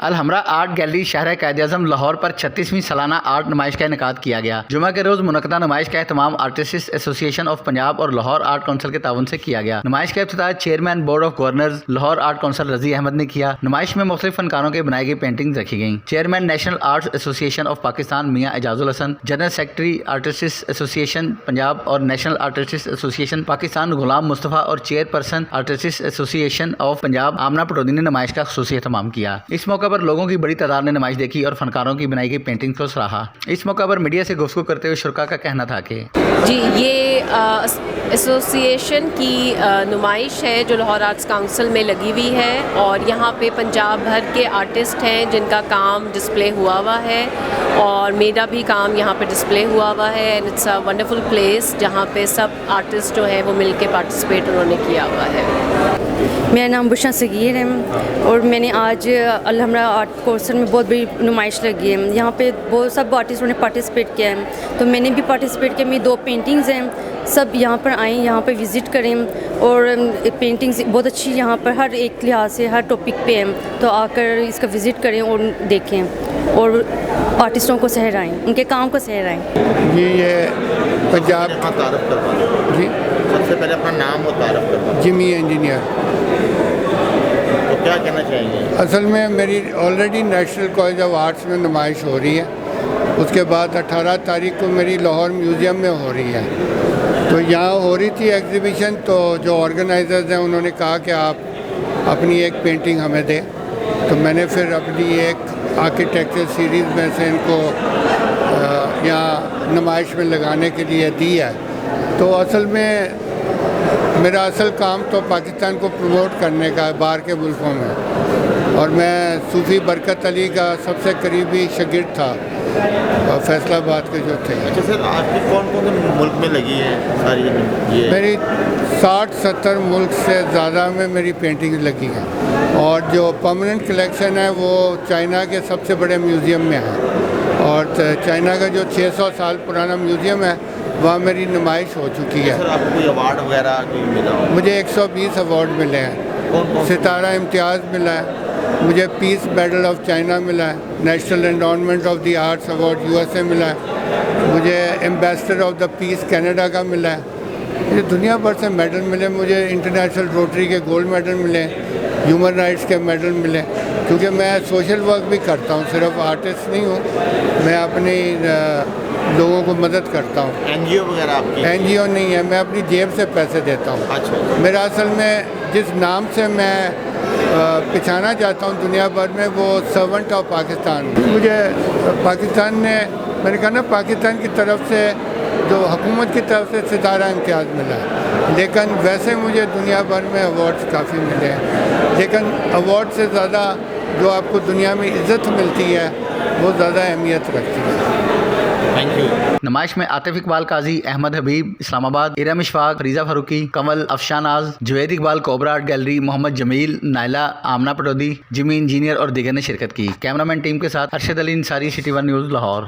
Alhamra art gallery शहर कायद-ए-आज़म लाहौर पर 36वीं सालाना आर्ट नुमाइश का इनेकाद किया गया। जुमा के रोज़ मुनक़दा नुमाइश का एहतमाम आर्टिस्ट एसोसिएशन ऑफ पंजाब और लाहौर आर्ट काउंसिल के ताउन से किया गया। नुमाइश का इफ्तिताह chairman board of governors Lahore art council Razi Ahmed ने किया। नुमाइश में मुख्तलिफ फनकारों के बनाई गई पेंटिंग रखी गई। Chairman national art association of Pakistan Mian Ejazul Hassan, general secretary artist association Punjab और national artist association Pakistan Ghulam Mustafa और chairperson artist association of Punjab Amna Pataudi ने नुमाइश का खुसूसी एहतमाम किया। इस मौके पर लोगों की बड़ी तादाद ने नुमाइश देखी और फनकारों की बनाई गई पेंटिंग को सराहा। इस मौके पर मीडिया से गुफ्तगू करते हुए शुरा का कहना था कि जी ये एसोसिएशन की नुमाइश है जो लाहौर आर्ट्स काउंसिल में लगी हुई है और यहाँ पे पंजाब भर के आर्टिस्ट हैं जिनका काम डिस्प्ले हुआ हुआ है और मेरा भी काम यहाँ पे डिस्प्ले हुआ हुआ है। And it's a wonderful place जहाँ पे सब आर्टिस्ट जो है वो मिल के पार्टिसिपेट उन्होंने किया हुआ है। मेरा नाम बुशरा सगीर है और मैंने आज अलहमरा आर्ट काउंसिल में बहुत बड़ी नुमाइश लगी है। यहाँ पे बहुत सब आर्टिस्टों ने पार्टिसिपेट किया है तो मैंने भी पार्टिसिपेट किया। मेरी 2 पेंटिंग्स हैं, सब यहाँ पर आएँ, यहाँ पर विज़िट करें और पेंटिंग्स बहुत अच्छी यहाँ पर हर एक लिहाज से हर टॉपिक पे है तो आकर इसका विज़िट करें और देखें और आर्टिस्टों को सहराएँ, उनके काम को सहराएँ। जी ये पंजाब तारफ़ करवा जी सबसे पहले अपना नाम और तारफ़ करवा जिमी इंजीनियर। तो क्या कहना चाहेंगे? असल में मेरी already national college of arts में नुमाइश हो रही है, उसके बाद 18 तारीख को मेरी लाहौर म्यूज़ियम में हो रही है। तो यहाँ हो रही थी एग्ज़िबिशन, तो जो ऑर्गेनाइजर्स हैं उन्होंने कहा कि आप अपनी एक पेंटिंग हमें दें, तो मैंने फिर अपनी एक आर्किटेक्चर सीरीज़ में से इनको यहाँ नुमाइश में लगाने के लिए दी है। तो असल में मेरा असल काम तो पाकिस्तान को प्रमोट करने का है बाहर के मुल्कों में, और मैं सूफ़ी बरकत अली का सबसे करीबी शागिर्द था फैसलाबाद के जो थे। अच्छा सर, आपकी कौन कौन से मुल्क में लगी है सारी ये? मेरी 60-70 मुल्क से ज़्यादा में मेरी पेंटिंग लगी हैं और जो परमानेंट कलेक्शन है वो चाइना के सबसे बड़े म्यूज़ियम में है और चाइना का जो 600 साल पुराना म्यूज़ियम है वहाँ मेरी नुमाइश हो चुकी है। सर आपको कोई अवार्ड वगैरह कोई मिला हो? मुझे 120 अवार्ड मिले हैं। कौन सितारा इम्तियाज़ मिला है, मुझे पीस मेडल ऑफ चाइना मिला है, national endowment of the arts award USA मिला है, मुझे ambassador of the peace Canada का मिला है। मुझे दुनिया भर से मेडल मिले, मुझे इंटरनेशनल रोटरी के गोल्ड मेडल मिले, ह्यूमन राइट्स के मेडल मिले, क्योंकि मैं सोशल वर्क भी करता हूँ, सिर्फ आर्टिस्ट नहीं हूँ, मैं अपनी लोगों को मदद करता हूँ। NGO वगैरह आपकी? NGO नहीं है, मैं अपनी जेब से पैसे देता हूँ। अच्छा। मेरा असल में जिस नाम से मैं पहचाना जाता हूँ दुनिया भर में वो सर्वेंट ऑफ पाकिस्तान। मुझे पाकिस्तान ने, मैंने कहा ना, पाकिस्तान की तरफ से जो हुकूमत की तरफ से सितारा इम्तियाज़ मिला है, लेकिन वैसे मुझे दुनिया भर में अवार्ड्स काफ़ी मिले हैं, लेकिन अवार्ड से ज़्यादा जो आपको दुनिया में इज़्ज़त मिलती है वो ज़्यादा अहमियत रखती है। Thank you. नुमाइश में Atif Iqbal Qazi, Ahmed Habib Islamabad, Iram Ishfaq, Fareeza Farooqui, Kamal, Afshanaz, Juvaid Iqbal Cobra art gallery, Mohammad Jamil, Naila, Amna Pataudi, Jimmy Engineer और दीगर ने शिरकत की। कैमरामैन टीम के साथ अरशद अली अंसारी, सिटी 1 न्यूज़ लाहौर।